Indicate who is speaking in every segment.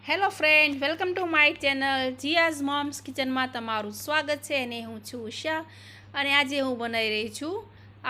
Speaker 1: Hello friend, welcome to my channel Jiya's mom's કિચનમાં તમારું સ્વાગત છે. અને હું છું ઉષા અને આજે હું બનાવી રહી છું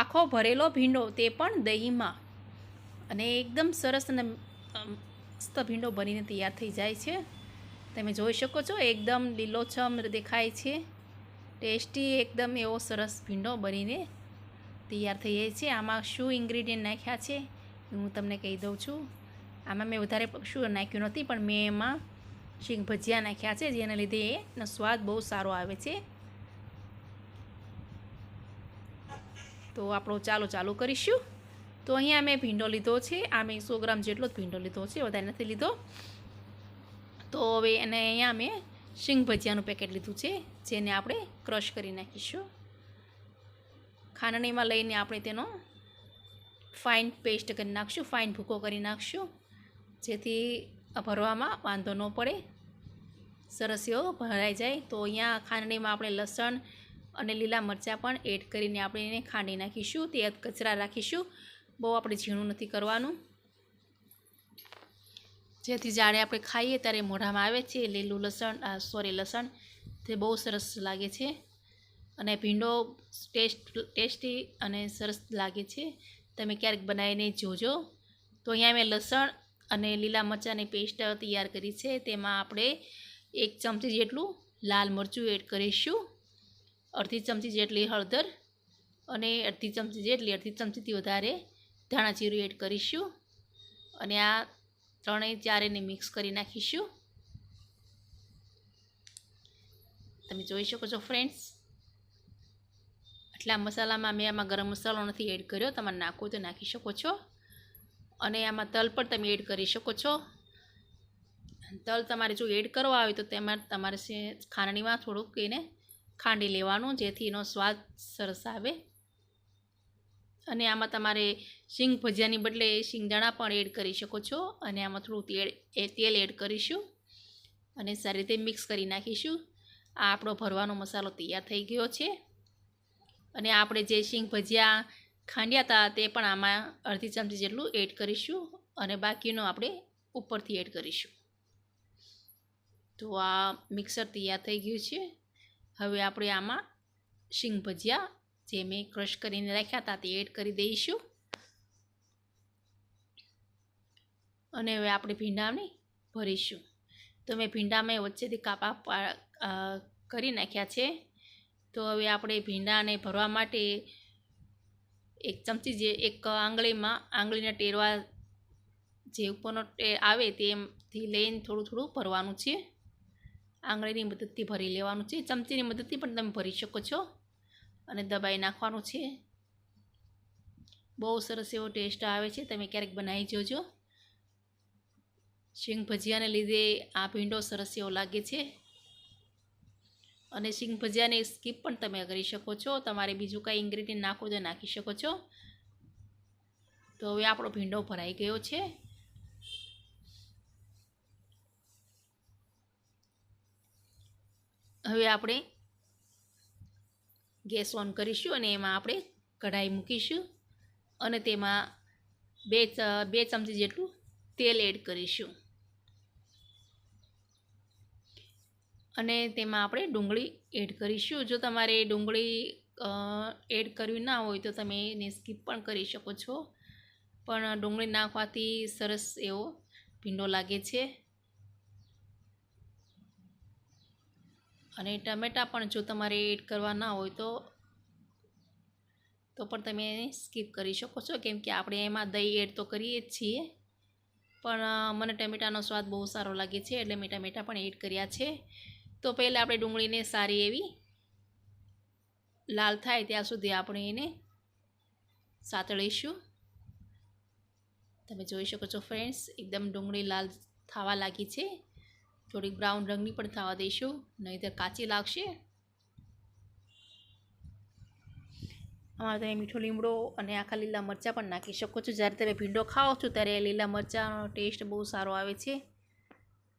Speaker 1: આખો ભરેલો ભીંડો, તે પણ દહીંમાં. અને એકદમ સરસ અને મસ્ત ભીંડો બનીને તૈયાર થઈ જાય છે. તમે જોઈ શકો છો, એકદમ લીલોછમ દેખાય છે. ટેસ્ટી એકદમ એવો સરસ ભીંડો બનીને તૈયાર થઈ જાય છે. આમાં શું ઇન્ગ્રીડિયન્ટ નાખ્યા છે હું તમને કહી દઉં છું. આમાં મેં વધારે શું નાખ્યું નથી, પણ મેં એમાં શીંગ ભજીયા નાખ્યા છે, જેના લીધે એનો સ્વાદ બહુ સારો આવે છે. તો આપણો ચાલુ કરીશું. તો અહીંયા મેં ભીંડો લીધો છે. આ મેં 100 ગ્રામ જેટલો જ ભીંડો લીધો છે, વધારે નથી લીધો. તો હવે એને અહીંયા મેં શીંગ ભજીયાનું પેકેટ લીધું છે, જેને આપણે ક્રશ કરી નાખીશું. ખાંડણીમાં લઈને આપણે તેનો ફાઇન પેસ્ટ કરી નાખશું, ફાઇન ભૂકો કરી નાખશું, જેથી ભરવામાં વાંધો ન પડે, સરસ એવો ભરાઈ જાય. તો અહીંયા ખાંડણીમાં આપણે લસણ અને લીલા મરચાં પણ એડ કરીને આપણે એને ખાંડી નાખીશું. તે કચરા રાખીશું, બહુ આપણે ઝીણું નથી કરવાનું, જેથી જ્યારે આપણે ખાઈએ ત્યારે મોઢામાં આવે છે લીલું લસણ તે બહુ સરસ લાગે છે. અને ભીંડો ટેસ્ટી અને સરસ લાગે છે. તમે ક્યારેક બનાવીને જોજો. તો અહીંયા મેં લસણ અને લીલા મરચાંની પેસ્ટ તૈયાર કરી છે. તેમાં આપણે 1 ચમચી જેટલું લાલ મરચું એડ કરીશું, અડધી ચમચી જેટલી હળદર અને અડધી ચમચીથી વધારે ધાણા જીરું એડ કરીશું. અને આ ચારેયને મિક્સ કરી નાખીશું. તમે જોઈ શકો છો ફ્રેન્ડ્સ, આટલા મસાલામાં મેં આમાં ગરમ મસાલો નથી એડ કર્યો, તમારે નાખવો તો નાખી શકો છો. અને આમાં તલ પણ તમે એડ કરી શકો છો. તલ તમારે જો એડ કરવા હોય તો તેમાં તમારે ખાંડણીમાં થોડુંક એને ખાંડી લેવાનું, જેથી એનો સ્વાદ સરસ આવે. અને આમાં તમારે શીંગ ભજીયાની બદલે શીંગદાણા પણ એડ કરી શકો છો. અને આમાં થોડું તેલ એડ કરીશું અને સારી રીતે મિક્સ કરી નાખીશું. આ આપણો ભરવાનો મસાલો તૈયાર થઈ ગયો છે. અને આપણે જે શીંગ ભજીયા ખાંડ્યા હતા તે પણ આમાં અડધી ચમચી જેટલું એડ કરીશું, અને બાકીનો આપણે ઉપરથી એડ કરીશું. તો આ મિક્સર તૈયાર થઈ ગયું છે. હવે આપણે આમાં શીંગ ભજીયા જે મેં ક્રશ કરીને રાખ્યા હતા તે એડ કરી દઈશું. અને હવે આપણે ભીંડાને ભરીશું. તો મેં ભીંડામાં વચ્ચેથી કાપા કરી નાખ્યા છે. તો હવે આપણે ભીંડાને ભરવા માટે 1 ચમચી એક આંગળીના ટેરવા જે ઉપરનો આવે તેથી લઈને થોડું ભરવાનું છે. આંગળીની મદદથી ભરી લેવાનું છે. ચમચીની મદદથી પણ તમે ભરી શકો છો અને દબાઈ નાખવાનું છે. બહુ સરસ એવો ટેસ્ટ આવે છે. તમે ક્યારેક બનાવી જોજો. શીંગ ભજીયાને લીધે આ ભીંડો સરસ એવો લાગે છે. અને શીંગ ભજીયાને સ્કીપ પણ તમે કરી શકો છો. તમારે બીજું કાંઈ ઇન્ગ્રીડિયન્ટ નાખવું તો નાખી શકો છો. તો હવે આપણો ભીંડો ભરાઈ ગયો છે. હવે આપણે ગેસ ઓન કરીશું અને એમાં આપણે કઢાઈ મૂકીશું અને તેમાં 2 ચમચી જેટલું તેલ એડ કરીશું. અને તેમાં આપણે ડુંગળી એડ કરીશું. જો તમારે ડુંગળી એડ કરવી ના હોય તો તમે એને સ્કીપ પણ કરી શકો છો, પણ ડુંગળી નાખવાથી સરસ એવો ભીંડો લાગે છે. અને ટમેટાં પણ જો તમારે એડ કરવા ના હોય તો પણ તમે એને સ્કીપ કરી શકો છો, કેમ કે આપણે એમાં દહીં એડ તો કરીએ જ છીએ. પણ મને ટમેટાનો સ્વાદ બહુ સારો લાગે છે, એટલે મેં ટમેટાં પણ એડ કર્યા છે. તો પહેલાં આપણે ડુંગળીને સારી એવી લાલ થાય ત્યાં સુધી આપણે એને સાતળીશું. તમે જોઈ શકો છો ફ્રેન્ડ્સ, એકદમ ડુંગળી લાલ થવા લાગી છે. થોડીક બ્રાઉન રંગની પણ થવા દઈશું, નહીંતર કાચી લાગશે. આમાં તમે મીઠો લીમડો અને આખા લીલા મરચાં પણ નાખી શકો છો. જ્યારે તમે ભીંડો ખાઓ છો ત્યારે લીલા મરચાંનો ટેસ્ટ બહુ સારો આવે છે.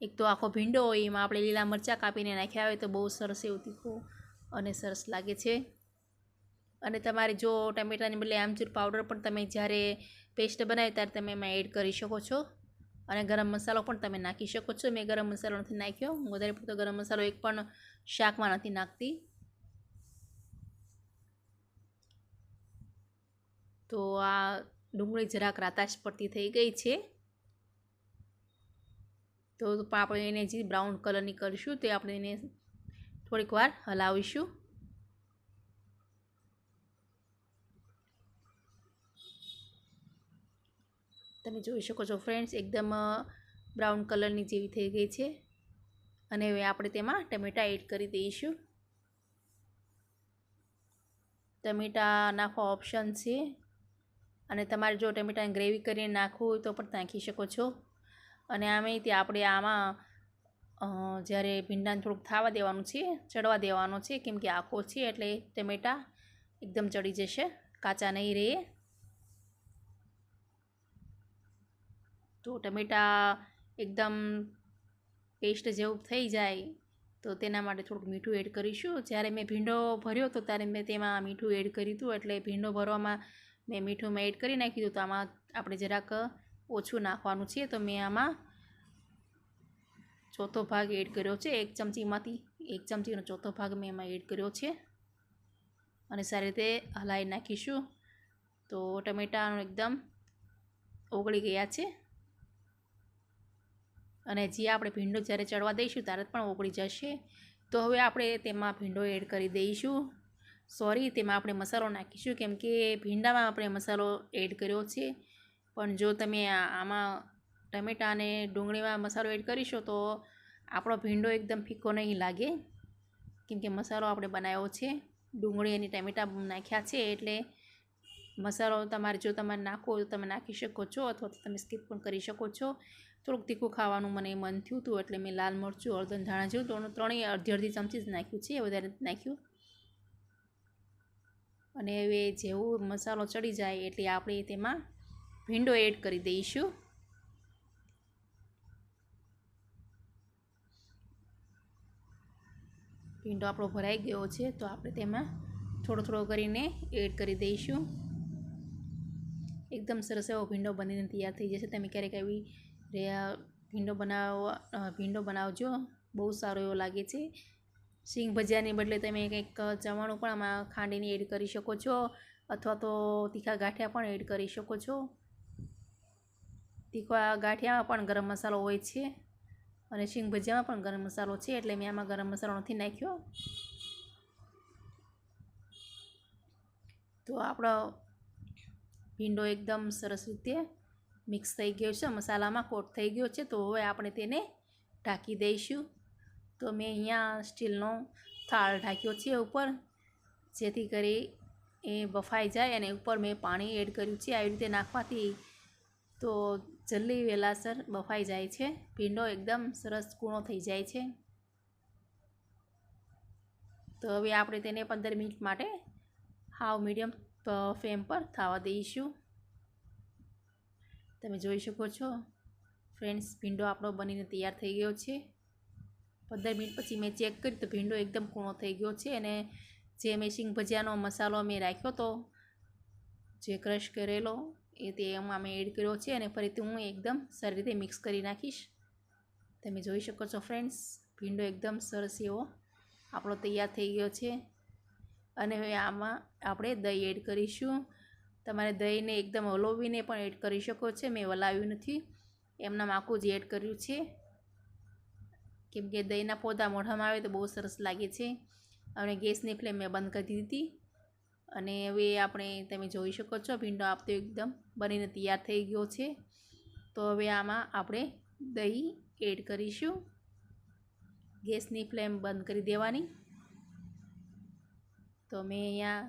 Speaker 1: એક તો આખો ભીંડો હોય એમાં આપણે લીલા મરચાં કાપીને નાખ્યા હોય તો બહુ સરસ એવું તીખું અને સરસ લાગે છે. અને તમારે જો ટમેટાની બદલે આમચૂર પાવડર પણ તમે જ્યારે પેસ્ટ બનાવે ત્યારે તમે એમાં એડ કરી શકો છો. અને ગરમ મસાલો પણ તમે નાખી શકો છો. મેં ગરમ મસાલો નથી નાખ્યો. હું વધારે પડતો ગરમ મસાલો એક પણ શાકમાં નથી નાખતી. તો આ ડુંગળી જરાક રાતાશ પડતી થઈ ગઈ છે. તો આપણે એને જે બ્રાઉન કલરની કરીશું તે આપણે એને થોડીક વાર હલાવીશું. તમે જોઈ શકો છો ફ્રેન્ડ્સ, એકદમ બ્રાઉન કલરની જેવી થઈ ગઈ છે. અને હવે આપણે તેમાં ટમેટાં એડ કરી દઈશું. ટમેટાં નાખવા ઓપ્શન છે, અને તમારે જો ટમેટાની ગ્રેવી કરીને નાખવું હોય તો પણ નાખી શકો છો. અને આમેય આપણે આમાં જ્યારે ભીંડાને થોડુંક થવા દેવાનું છે, ચડવા દેવાનો છે, કેમ કે આખો છે એટલે ટમેટાં એકદમ ચડી જશે, કાચા નહીં રહે. તો ટમેટાં એકદમ પેસ્ટ જેવું થઈ જાય તો તેના માટે થોડુંક મીઠું એડ કરીશું. જ્યારે મેં ભીંડો ભર્યો હતો ત્યારે મેં તેમાં મીઠું એડ કર્યું હતું, એટલે ભીંડો ભરવામાં મેં મીઠું એડ કરી નાખ્યું હતું. તો આમાં આપણે જરાક ઓછું નાખવાનું છે. તો મેં આમાં ચોથો ભાગ એડ કર્યો છે. 1 ચમચીમાંથી 1 ચમચીનો ચોથો ભાગ મેં એમાં એડ કર્યો છે, અને સારી રીતે હલાવી નાખીશું. તો ટમેટાં એકદમ ઓગળી ગયા છે, અને જે આપણે ભીંડો જ્યારે ચડવા દઈશું ત્યારે પણ ઓગળી જશે. તો હવે આપણે તેમાં ભીંડો એડ કરી દઈશું. તેમાં આપણે મસાલો નાખીશું, કેમ કે ભીંડામાં આપણે મસાલો એડ કર્યો છે. પણ જો તમે આમાં ટમેટાં અને ડુંગળીમાં મસાલો એડ કરીશો તો આપણો ભીંડો એકદમ ફીકો નહીં લાગે, કેમ કે મસાલો આપણે બનાવ્યો છે, ડુંગળી અને ટમેટાં નાખ્યા છે. એટલે મસાલો તમારે જો તમારે નાખવો હોય તો તમે નાખી શકો છો, અથવા તો તમે સ્કીપ પણ કરી શકો છો. થોડુંક તીખું ખાવાનું મને મન થયું હતું એટલે મેં લાલ મરચું, હળદર, ધાણા જેવું ત્રણેય અડધી ચમચી જ નાખ્યું છે, વધારે નાખ્યું. અને હવે જેવું મસાલો ચડી જાય એટલે આપણે તેમાં ભીંડો એડ કરી દઈશું. ભીંડો આપણો ભરાઈ ગયો છે, તો આપણે તેમાં થોડો થોડો કરીને એડ કરી દઈશું. એકદમ સરસ એવો ભીંડો બનીને તૈયાર થઈ જશે. તમે ક્યારેક આવી ભીંડો બનાવજો, બહુ સારો એવો લાગે છે. સિંગ ભજીયાની બદલે તમે કંઈક ચવાણું પણ આમાં ખાંડીને એડ કરી શકો છો, અથવા તો તીખા ગાંઠિયા પણ એડ કરી શકો છો. તીખા ગાંઠિયામાં પણ ગરમ મસાલો હોય છે, અને સિંગ ભજીયામાં પણ ગરમ મસાલો છે, એટલે મેં આમાં ગરમ મસાલો નથી નાખ્યો. તો આપણો ભીંડો એકદમ સરસ રીતે મિક્સ થઈ ગયો છે, મસાલામાં કોટ થઈ ગયો છે. તો હવે આપણે તેને ઢાંકી દઈશું. તો મેં અહીંયા સ્ટીલનો થાળ ઢાંક્યો છે ઉપર, જેથી કરી એ બફાઈ જાય. અને ઉપર મેં પાણી એડ કર્યું છે. આવી રીતે નાખવાથી તો જલ્દી વહેલાસર બફાઈ જાય છે. ભીંડો એકદમ સરસ કૂણો થઈ જાય છે. તો હવે આપણે તેને 15 મિનિટ માટે હાવ મીડિયમ ફ્લેમ પર થવા દઈશું. તમે જોઈ શકો છો ફ્રેન્ડ્સ, ભીંડો આપણો બનીને તૈયાર થઈ ગયો છે. 15 મિનિટ પછી મેં ચેક કર્યું તો ભીંડો એકદમ કૂણો થઈ ગયો છે. અને જે મેં સિંગ ભજીયાનો મસાલો મેં રાખ્યો હતો, જે ક્રશ કરેલો, એ તેમાં મેં એડ કર્યો છે. અને ફરીથી હું એકદમ સારી રીતે મિક્સ કરી નાખીશ. તમે જોઈ શકો છો ફ્રેન્ડ્સ, ભીંડો એકદમ સરસ એવો આપણો તૈયાર થઈ ગયો છે. અને હવે આમાં આપણે દહીં એડ કરીશું. તમારે દહીંને એકદમ હલાવીને પણ એડ કરી શકો છો. મેં હલાવ્યું નથી, એમનામ આખું જ એડ કર્યું છે, કેમ કે દહીંના પોતા મોઢામાં આવે તો બહુ સરસ લાગે છે. અને ગેસની ફ્લેમ મેં બંધ કરી દીધી. અને હવે આપણે તમે જોઈ શકો છો ભીંડો આપતો એકદમ બનીને તૈયાર થઈ ગયો છે. તો હવે આમાં આપણે દહીં એડ કરીશું. ગેસની ફ્લેમ બંધ કરી દેવાની. તો મેં અહીંયા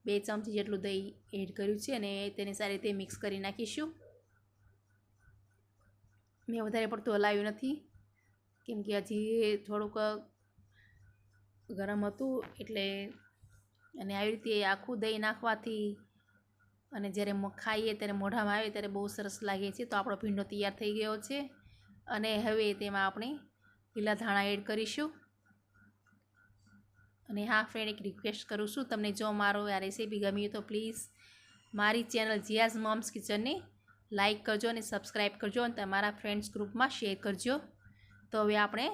Speaker 1: 2 ચમચી જેટલું દહીં એડ કર્યું છે, અને તેને સારી રીતે મિક્સ કરી નાખીશું. મેં વધારે પડતું હલાવ્યું નથી, કેમ કે હજી થોડુંક ગરમ હતું એટલે. અને આવી રીતે આખું દહીં નાખવાથી અને જ્યારે ખાઈએ ત્યારે મોઢામાં આવે ત્યારે બહુ સરસ લાગે છે. તો આપણો ભીંડો તૈયાર થઈ ગયો છે. અને હવે તેમાં આપણે લીલા ધાણા એડ કરીશું. અને હા ફ્રેન્ડ, એક રિક્વેસ્ટ કરું છું, તમને જો મારો આ રેસીપી ગમી તો પ્લીઝ મારી ચેનલ જીયાઝ મોમ્સ કિચનને લાઈક કરજો અને સબસ્ક્રાઈબ કરજો અને તમારા ફ્રેન્ડ્સ ગ્રુપમાં શેર કરજો. તો હવે આપણે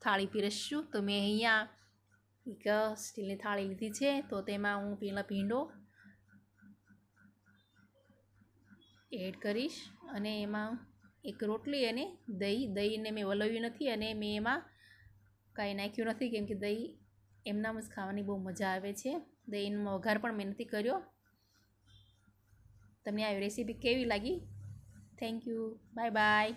Speaker 1: થાળી પીરસશું. તો મેં અહીંયા એક સ્ટીલની થાળી લીધી છે. તો તેમાં હું પેલા ભીંડો એડ કરીશ અને એમાં એક રોટલી અને દહીંને મેં વલવ્યું નથી અને મેં એમાં કાંઈ નાખ્યું નથી, કેમ કે દહીં એમનામ જ ખાવાની બહુ મજા આવે છે. દહીંનો વઘાર પણ મેં નથી કર્યો. તમને આ રેસીપી કેવી લાગી? Thank you. Bye bye.